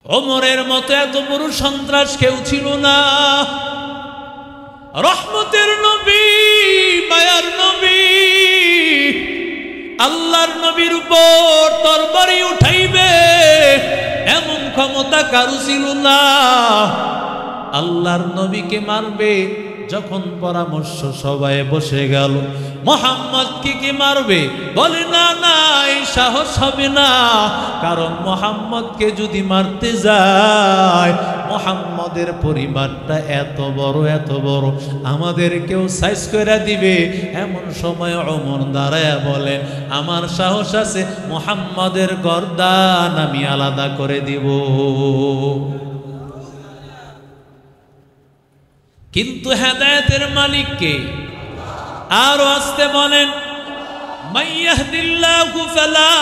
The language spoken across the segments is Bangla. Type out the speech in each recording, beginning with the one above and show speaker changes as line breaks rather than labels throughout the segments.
ওমরের মতো এত বড় সন্ত্রাস কেউ ছিল না। রহমতের নবী, মায়ার নবী, আল্লাহর নবীর উপর তরবারি উঠাইবে এমন ক্ষমতা কারো ছিল না। আল্লাহর নবীকে মারবে যখন পরামর্শ সবাই বসে গেল, মুহাম্মদকে কি মারবে? বলে না না, এই সাহস হবে না। কারণ মুহাম্মদকে যদি মারতে যায়, মুহাম্মদের পরিবারটা এত বড় এত বড়, আমাদের কেউ সাইজ করে দিবে। এমন সময় ওমর দাঁড়ায়া বলেন, আমার সাহস আছে, মুহাম্মদের গর্দান আমি আলাদা করে দিব। কিন্তু হেদায়েতের মালিক কে? আর আসতে বলেন, মাইয়াহদিল্লাহু ফালা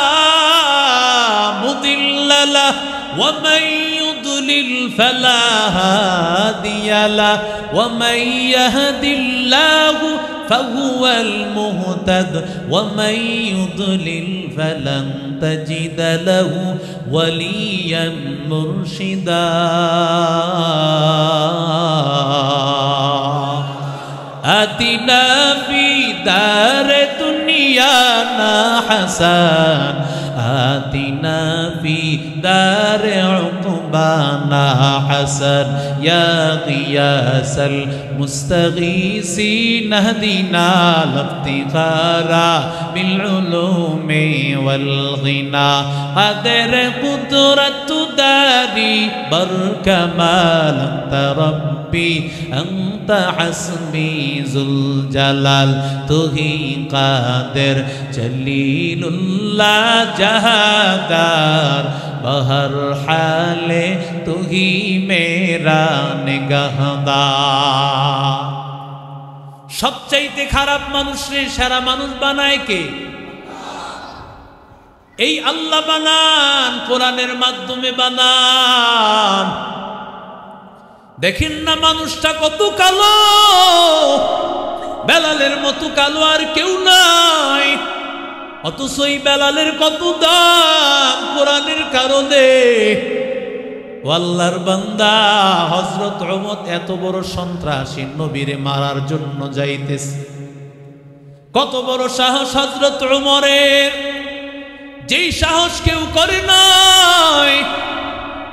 মুদিল্লা লাহু ওয়া মান ইউদ্লিল ফালা হাদিয়া লাহু ওয়া মান ইয়াহদিল্লাহু ফাহুয়াল মুহতাদ ওয়া মান ইউদ্লিল ফালান তাজিদা লাহু ওয়ালিয়ান মুরশিদা। আতিনা ফি দারে দুনিয়া না হাসান, আতিনা ফি দারে উকবানা হাসান, ইয়া গিয়াসাল মুস্তাগীসিন হদিনা লিফতিখারা বিল উলুমি ওয়াল গিনা। আদর কুদরত দারি বরকামাল রব্বি আনতা হাসবি জুল জালাল, তুহি কাদের জলিলুল্লাহ জাহাদার, বহর হালে তুহি মেরা নিগাহদার। সবচাইতে খারাপ মানুষরে সেরা মানুষ বানায় কে? এই আল্লাহ বানান, কোরআনের মাধ্যমে বানান। দেখেন না মানুষটা কত কালো, বেলালের মতো কালো আর কেউ নাই। অথচ এই বেলালের কত দাম কোরআনের কারণে। আল্লাহর বান্দা হযরত ওমর এত বড় সন্ত্রাসী নবীরে মারার জন্য যাইতেছে। কত বড় সাহস হযরত ওমরের, যেই সাহস কেউ করে নাই।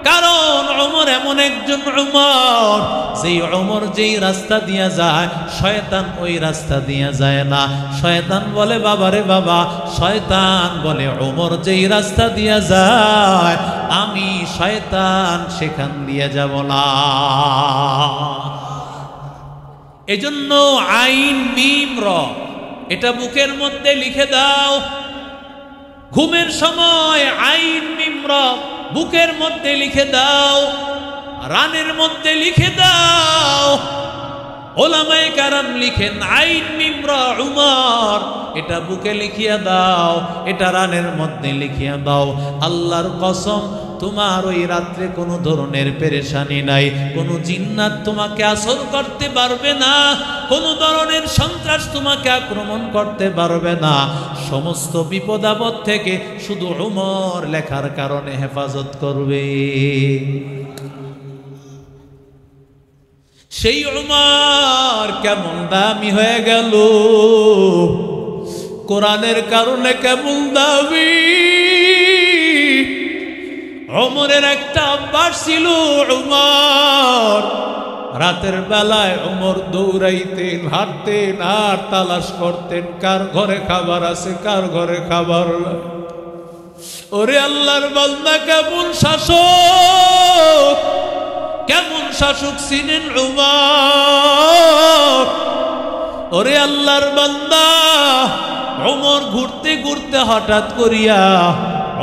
কারণ ওমর এমন একজন ওমর, যেই ওমর যেই রাস্তা দিয়া যায় শয়তান ওই রাস্তা দিয়া যায় না। শয়তান বলে বাবারে বাবা, শয়তান বলে ওমর যেই রাস্তা দিয়া যায় আমি শয়তান সেখান দিয়ে যাব না। এজন্য আইন মিম র এটা বুকের মধ্যে লিখে দাও। ঘুমের সময় আইন মিম র বুকের মধ্যে লিখে দাও, রানের মধ্যে লিখে দাও। ওলামায়ে কেরাম লিখেন আইন মিম রা উমর, এটা বুকে লিখিয়া দাও, এটা রানের মধ্যে লিখিয়া দাও। আল্লাহর কসম, তোমার ওই রাত্রে কোনো ধরনের পেরেশানি নাই, কোনো জিন্নাত তোমাকে আসর করতে পারবে না, কোনো ধরনের সন্ত্রাস তোমাকে আক্রমণ করতে পারবে না। সমস্ত বিপদ আপদ থেকে শুধু উমর লেখার কারণে হেফাজত করবে। সেই উমর কেমন দামি হয়ে গেল, কোরআনের কারণে কেমন দামি। ওমরের একটা অভ্যাস ছিল, উমর রাতের বেলায় ওমর দৌড়াইতেন, হাঁটতেন আর তালাশ করতেন কার ঘরে খাবার আছে কার ঘরে খাবার নাই। ওরে আল্লাহর বান্দা, কেমন শাসক, কেমন শাসক ছিলেন উমর। ওরে আল্লাহর বান্দা, ওমর ঘুরতে ঘুরতে হঠাৎ করিয়া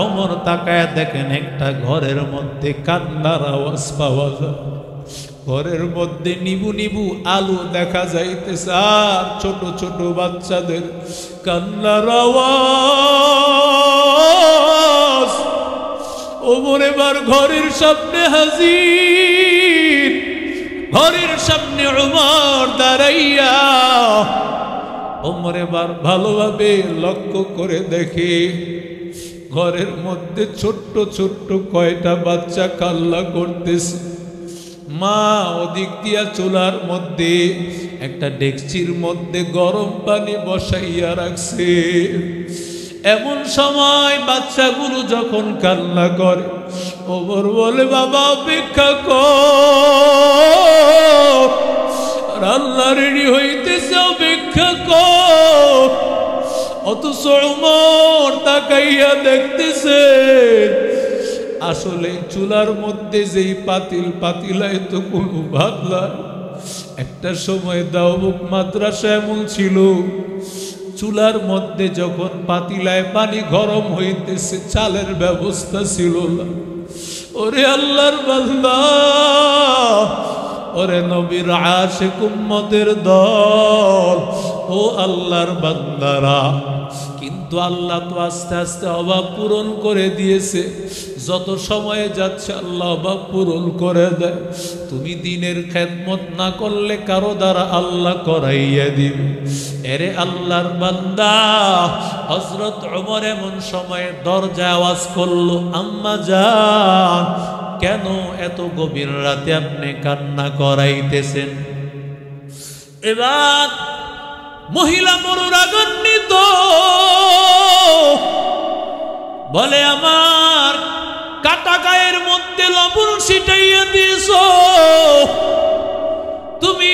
ওমর তাকায় দেখেন একটা ঘরের মধ্যে কান্নার আওয়াজ পাওয়া যায়। ঘরের মধ্যে নিবু নিবু আলো দেখা যাইতেছে আর ছোট ছোট বাচ্চাদের কান্নার আওয়াজ। ওমর এবার ঘরের সামনে হাজির, ঘরের সামনে ওমর দাঁড়াইয়া। ওমর এবার ভালোভাবে লক্ষ্য করে দেখে ঘরের মধ্যে ছোট্ট ছোট্ট কয়টা বাচ্চা কান্না করতেছে। মা ওদিক দিয়া চুলার মধ্যে একটা ডেকচির মধ্যে গরম পানি বসাইয়া রাখছে। এমন সময় বাচ্চাগুলো যখন কান্না করে, ওমর বলে বাবা অপেক্ষা কর, আল্লাহ রেডি হইতেছে অপেক্ষা কর। অথচ ওমর তাকাইয়া দেখতেছে আসলে চুলার মধ্যে যেই পাতিলায় তো কোনো ভাত নাই। একটা সময় দাওবুক মাদ্রাসা এমন ছিল, চুলার মধ্যে যখন পাতিলায় পানি গরম হইতেছে চালের ব্যবস্থা ছিল না। ওরে আল্লাহর বান্দা, ওরে নবীর আশিক উম্মতের দল, ও আল্লাহর বান্দারা, কিন্তু আল্লাহ তো আস্তে আস্তে অভাব পূরণ করে দিয়েছে। যত সময়ে যাচ্ছে আল্লাহ অভাব পূরণ করে দেয়। তুমি দিনের খেদমত না করলে কারো দ্বারা আল্লাহ করাইয়া দিবে। এরে আল্লাহর বান্দা, হযরত ওমর এমন সময়ে দরজায় আওয়াজ করলো, আম্মা জান, কেন এত গভীর রাতে আপনি কান্না করাইতেছেন? এবার মহিলা বড় রাগান্বিত, বলে আমার কাটা গায়ের মধ্যে লবণ ছিটাইয়া দিয়েছ, তুমি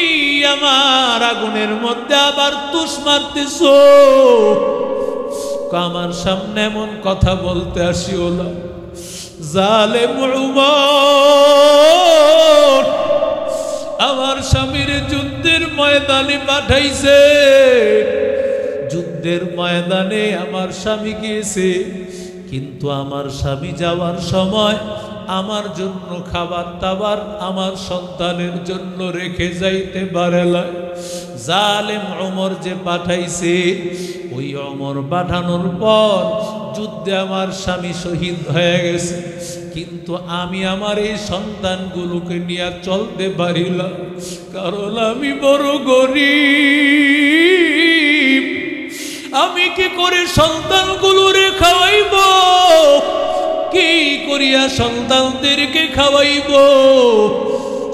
আমার আগুনের মধ্যে আবার তুষ মারতেছ। আমার সামনে এমন কথা বলতে আসিও না। জালেম ওমর আমার স্বামীর যুদ্ধের ময়দানে পাঠাইছে। যুদ্ধের ময়দানে আমার স্বামী গিয়েছে, কিন্তু আমার স্বামী যাওয়ার সময় আমার জন্য খাবার দাবার আমার সন্তানের জন্য রেখে যাইতে পারে না। জালেম ওমর যে পাঠাইছে, ওই ওমর পাঠানোর পর যুদ্ধে আমার স্বামী শহীদ হয়ে গেছে, কিন্তু আমি আমার এই সন্তানগুলোকে নিয়ে চলতে পারিলাম, কারণ আমি বড় গরিব। আমি কি করে সন্তানগুলোরে খাওয়াইব? কি করিয়া সন্তানদেরকে খাওয়াইব?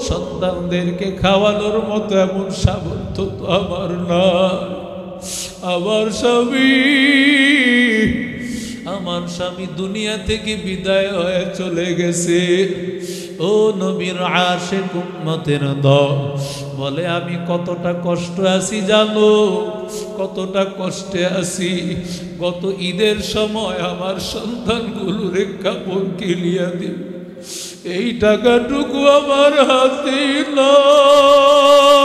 সন্তানদেরকে খাওয়ানোর মতো এমন সামর্থ্য তো আমার না। আমার স্বামী দুনিয়া থেকে বিদায় হয়ে চলে গেছে। ও নবীর আশিক উম্মতের দল, বলে আমি কতটা কষ্ট আছি জানো? কতটা কষ্টে আছি। গত ঈদের সময় আমার সন্তানগুলোরে কাপড় কিনিয়া দিই, এই টাকাটুকু আমার হাতে নয়।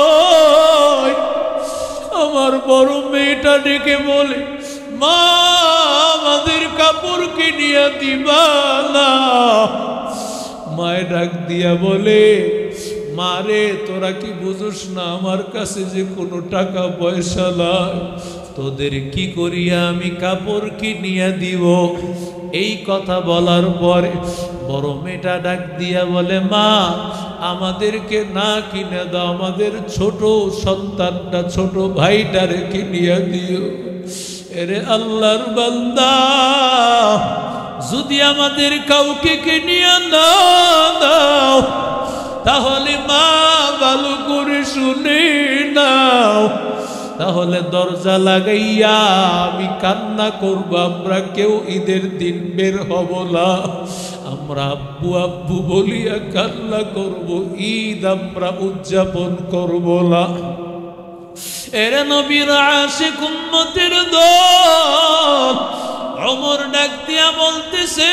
আমার বড় মেয়েটা ডেকে বলে, মা আমাদের কাপড় কিনিয়া দিবা না? মায়ে ডাক দিয়া বলে, মারে তোরা কি বুঝোস না আমার কাছে যে কোনো টাকা পয়সা নাই, তোদের কি করিয়া আমি কাপড় কিনিয়া দিব? এই কথা বলার পরে বড় মেয়েটা ডাক দিয়া বলে, মা আমাদেরকে না কিনে দাও, আমাদের ছোট সন্তানটা ছোট ভাইটারে কিনিয়া দিও। এরে আল্লাহর বান্দা, যদি আমাদের কাউকে কিনিয়া না দাও, তাহলে মা ভালো করে শুনে নাও, তাহলে দরজা লাগাইয়া আমি কান্না করব। আমরা কেউ ঈদের দিন বের হব না, আমরা আব্বু আব্বু বলিয়া কান্না করব, ঈদ আমরা উদযাপন করব না। এরে নবীর আশিক উম্মতের দল, ওমর ডাক দিয়া বলতেছে,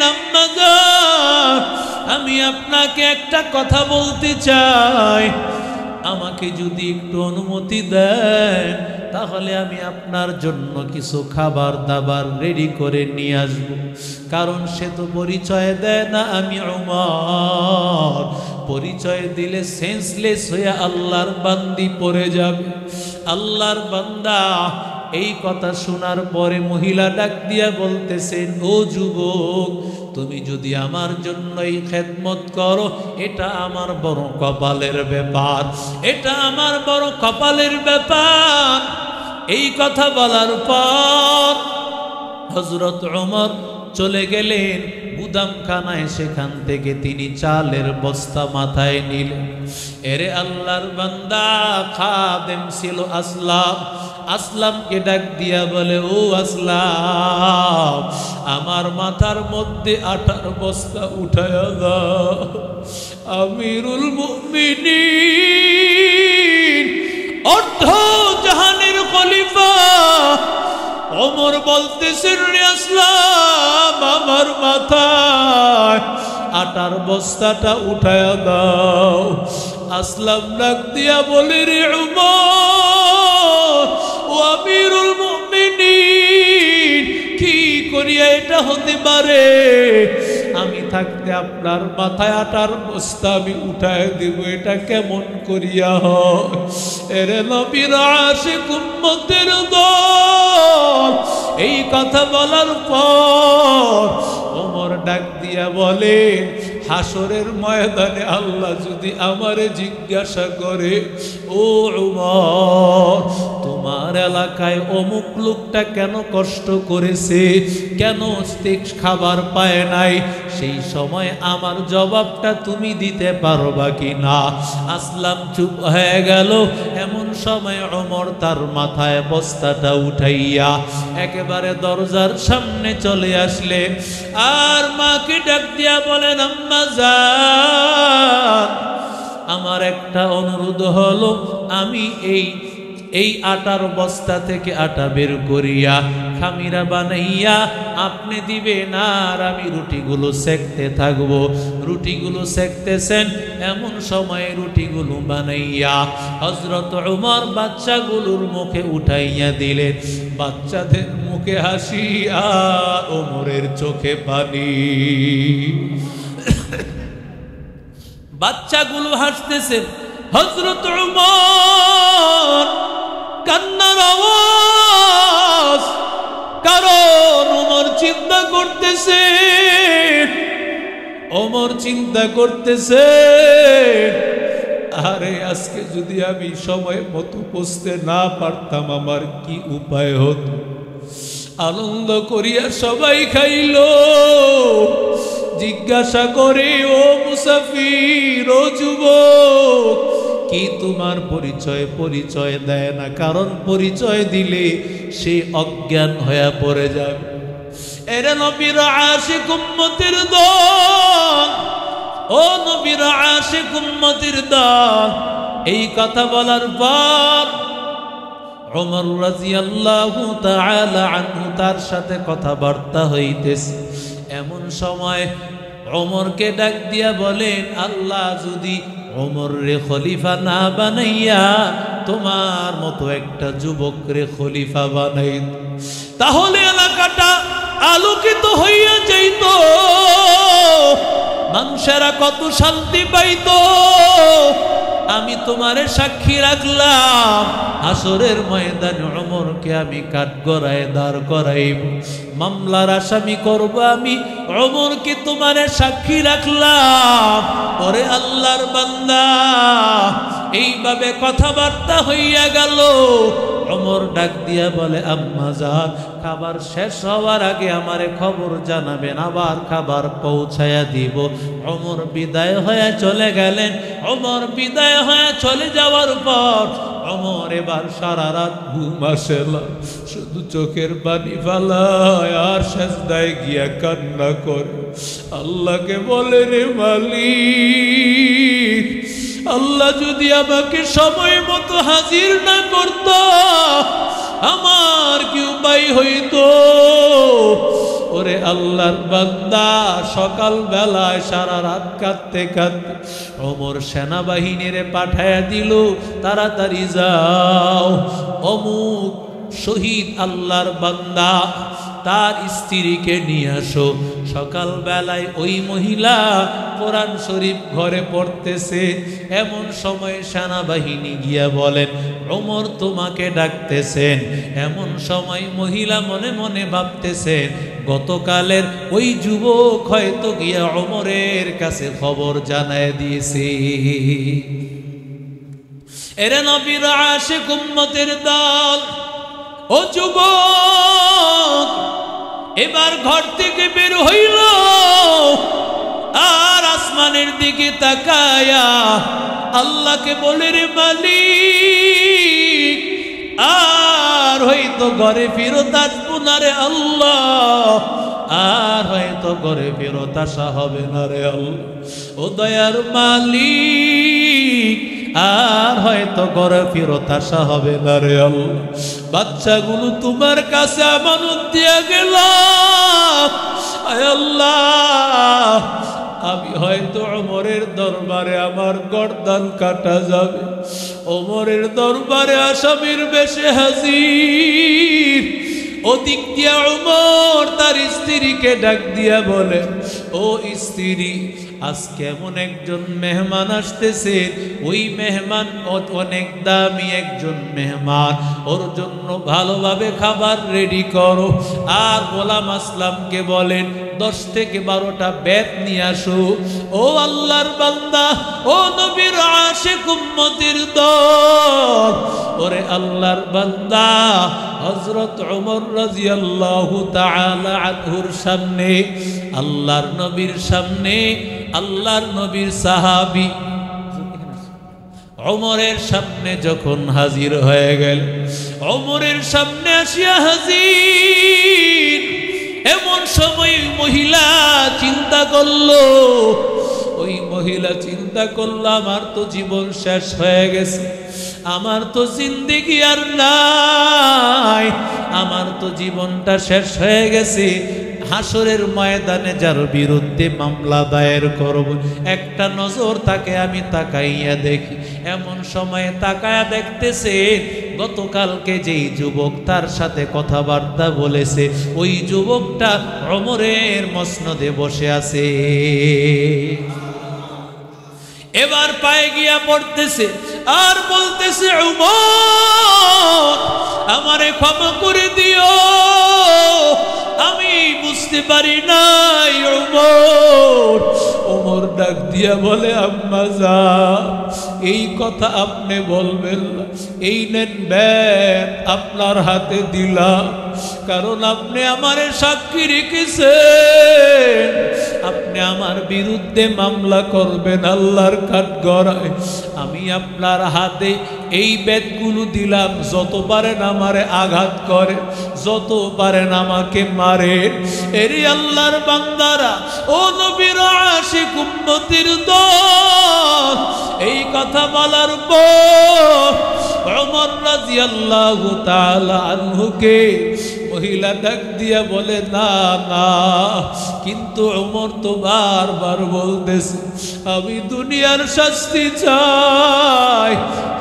আম্মা জান, আমি আপনাকে একটা কথা বলতে চাই, আমাকে যদি একটু অনুমতি দেন তাহলে আমি আপনার জন্য কিছু খাবার দাবার রেডি করে নিয়ে আসব। কারণ সে তো পরিচয় দেয় না আমি ওমর, পরিচয় দিলে সেন্সলেস হয়ে আল্লাহর বান্দি পড়ে যাবে। আল্লাহর বান্দা এই কথা শোনার পরে মহিলা ডাক দিয়া বলতেছেন, ও যুবক, তুমি যদি আমার জন্য এই খেদমত করো, এটা আমার বড় কপালের ব্যাপার, এটা আমার বড় কপালের ব্যাপার। এই কথা বলার পর হযরত ওমর চলে গেলেন গুদামখানায়, সেখান থেকে তিনি চালের বস্তা মাথায় নিলেন। এরে আল্লাহর বান্দা খাদেম ছিল আসলাম, আসলামকে ডাক দিয়া বলে, ও আসলাম, আমার মাথার মধ্যে আটার বস্তা উঠায়া দাও। আমিরুল মুমিনিন অর্ধ জাহানের খলিফা ওমর বলতেছেন, রে আসলাম, আমার মাথায় আটার বস্তাটা উঠায়া দাও। আসলাম ডাক দিয়া বলে, রে ওমর, ও আমিরুল মুমিনিন, কি করিয়া এটা হতে পারে? আমি থাকতে আপনার মাথায় আটার বস্তা আমি উঠায় দেব, এটা কেমন করিয়া হয়? এরে নবীর আশিক উম্মতের দল, এই কথা বলার পর ওমর ডাক দিয়া বলে, হাসরের ময়দানে আল্লাহ যদি আমারে জিজ্ঞাসা করে, ও ওমর, তোমার এলাকায় অমুক লোকটা কেন কষ্ট করেছে, কেন খাবার পায় নাই, সেই সময় আমার জবাবটা তুমি দিতে পারবা কি না? আসলাম চুপ হয়ে গেল। এমন সময় ওমর তার মাথায় বস্তাটা উঠাইয়া একেবারে দরজার সামনে চলে আসলে, আর মাকে ডাক দিয়া বলেন, আম্মা জান, আমার একটা অনুরোধ হলো, আমি এই আটার বস্তা থেকে আটা বের করিয়া খামিরা বানাইয়া আপনি দিবেন, আর আমি রুটিগুলো সেকতে থাকবো। রুটিগুলো সেকতেছেন, এমন সময় রুটিগুলো বানাইয়া হযরত ওমর বাচ্চাগুলোর মুখে উঠাইয়া দিলেন। বাচ্চাদের মুখে হাসি আর ওমরের চোখে পানি। বাচ্চাগুলো হাসতেছে, হযরত ওমর কান্নার আওয়াজ, কারণ ওমর চিন্তা করতেছে, ওমর চিন্তা করতেছে, আরে আজকে যদি আমি সময় মতো পৌঁছতে না পারতাম আমার কি উপায় হতো। আনন্দ করিয়া সবাই খাইল। জিজ্ঞাসা করে, ও মুসাফির, ও যুবক, কি তোমার পরিচয়? পরিচয় দেয় না, কারণ পরিচয় দিলে সে অজ্ঞান হয়ে পড়ে যাবে। এরা নবীর আশিক উম্মতের দল, ও নবীর আশিক উম্মতের দল। এই কথা বলার পর ওমর রাদিয়াল্লাহু তাআলা আনহু তার সাথে কথাবার্তা হইতেছে। এমন সময় ওমরকে ডাক দিয়া বলেন, আল্লাহ যদি ওমর রে খলিফা না বানাইয়া তোমার মতো একটা যুবক রে খলিফা বানাই, তাহলে এলাকাটা আলোকিত হইয়া যাইত, মানুষেরা কত শান্তি পাইত। আমি তোমারে সাক্ষী রাখলাম, হাসরের ময়দানে ওমরকে আমি কাঠগড়ায় দাঁড় করাইব, মামলার আসামি করব আমি, ওমরকে তোমারে সাক্ষী রাখলাম। ওরে আল্লাহর বান্দা, এইভাবে কথাবার্তা হইয়া গেল। ওমর ডাক দিয়া বলে, আম্মা জান, খাবার শেষ হওয়ার আগে আমারে খবর জানাবেন, আবার খাবার পৌঁছায়া দিব। ওমর বিদায় হয়ে চলে গেলেন। ওমর বিদায় হয়ে চলে যাওয়ার পর ওমর এবার সারা রাত ঘুম আসে না, শুধু চোখের পানি ফালায় আর সেজদায় গিয়া কান্না করে আল্লাহকে বলে, রে মালিক, আল্লাহ যদি আমাকে সময় মতো হাজির না করত, আমার কি উপায় হইতো? ওরে আল্লাহর বান্দা, সকাল বেলায় সারা রাত কাঁদতে কাঁদতে ওমর সেনাবাহিনীরে পাঠায়া দিল, তাড়াতাড়ি যাও, অমুক শহীদ আল্লাহর বান্দা তার স্ত্রীকে নিয়ে আসো। সকাল বেলায় ওই মহিলা কোরআন শরীফ ঘরে পড়তেছে। এমন সময় সেনাবাহিনী গিয়া বলেন, ওমর তোমাকে ডাকতেছেন। এমন সময় মহিলা মনে মনে ভাবতেছেন, গতকালের ওই যুবক হয়তো গিয়া ওমরের কাছে খবর জানায় দিয়েছে। এরে নবীর আশিক উম্মতের দল, ও যুবক, এবার ঘর থেকে বের হইল আর আসমানের দিকে তাকায়া আল্লাহকে বলে, রে মালিক আর হয়তো ঘরে ফেরত আসবো না রে আল্লাহ, আর হয়তো ঘরে ফেরত আসা হবে না রে আল্লাহ। ও দয়ার মালিক আর হয়তো ঘরে ফেরত আসা হবে না রে আল্লাহ। বাচ্চাগুলো তোমার কাছে আমানত দিয়া গেলাম, আয় আল্লাহ আমি হয়তো ওমরের দরবারে আমার গর্দান কাটা যাবে, ওমরের দরবারে আসামির বেশে হাজির। ওদিক দিয়া ওমর তার স্ত্রীকে ডাক দিয়া বলে, ও স্ত্রী আজকে এমন একজন মেহমান আসতেছে, ওই মেহমান অনেক দামি একজন মেহমান, ওর জন্য ভালোভাবে খাবার রেডি করো। আর গোলাম আসলামকে বলেন 10 থেকে 12টা বেত নিয়ে আসো। ও আল্লাহর বান্দা, ও নবীর আশিক উম্মতের দল, ওরে আল্লাহর বান্দা হযরত ওমর রাদিয়াল্লাহু তাআলা আনহুর সামনে, আল্লাহর নবীর সামনে, আল্লাহর নবীর সাহাবী ওমরের সামনে যখন হাজির হয়ে গেল, ওমরের সামনে আসিয়া হাজির, এমন সময় মহিলা চিন্তা করলো, ওই মহিলা চিন্তা করলো আমার তো জীবন শেষ হয়ে গেছে, আমার তো জিন্দেগি আর নাই, আমার তো জীবনটা শেষ হয়ে গেছে। হাসরের ময়দানে যার বিরুদ্ধে মামলা দায়ের করব, একটা নজর তাকে আমি তাকাইয়া দেখি। এমন সময় তাকায়া দেখতেছে গতকালকে যেই যুবক তার সাথে কথাবার্তা বলেছে, ওই যুবকটা ওমরের মসনদে বসে আছে। এবার পায়ে গিয়া পড়তেছে আর বলতেছে, ওমর আমারে ক্ষমা করে দিও, আমি বুঝতে পারি নাই ওমর। ওমর ডাক দিয়া বলে, আম্মা যান এই কথা আপনি বলবেন না, এই নেন ব্যাগ আপনার হাতে দিলাম, কারণ আপনি আমারে সাক্ষী রেখেছেন, আপনি আমার বিরুদ্ধে মামলা করবেন আল্লাহর কাঠগড়ায়, আমি আপনার হাতে এই বেতগুলো দিলাম, যত পারেন আমারে আঘাত করে, যত পারেন আমাকে মারে। এরে আল্লাহর বান্দারা, ও নবীর আশিক উম্মতের দল, এই কথা বলার পর ওমর রাদিয়াল্লাহু তাআলা আনহুকে মহিলা ডাক দিয়া বলে, না না, কিন্তু ওমর তো বারবার বলতেছে আমি দুনিয়ার শাস্তি চাই,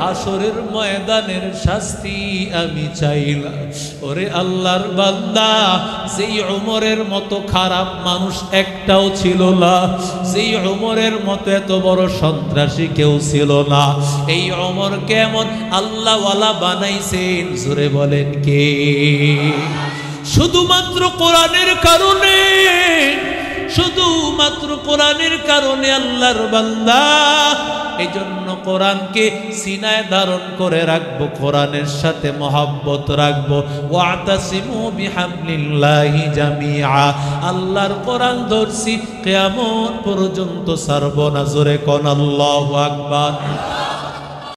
হাসরের ময়দানের শাস্তি আমি চাই না। ওরে আল্লাহর বান্দা, যেই ওমরের মতো খারাপ মানুষ একটাও ছিল না, যেই ওমরের মতো এত বড় সন্ত্রাসী কেউ ছিল না, এই ওমর কেমন আল্লাহওয়ালা বানাইছেন জোরে বলেন কে? শুধুমাত্র কোরআনের কারণে, শুধুমাত্র কোরআনের কারণে আল্লাহর বান্দা। এই জন্য কোরআনকে সিনায় ধারণ করে রাখবো, কোরআনের সাথে মহব্বত রাখবো। ওয়াতাসিমু বিহাবলিল্লাহি জামিআ, আল্লাহর কোরআন ধরছি কিয়ামত পর্যন্ত ছাড়বো না। জোরে কোন আল্লাহু আকবার।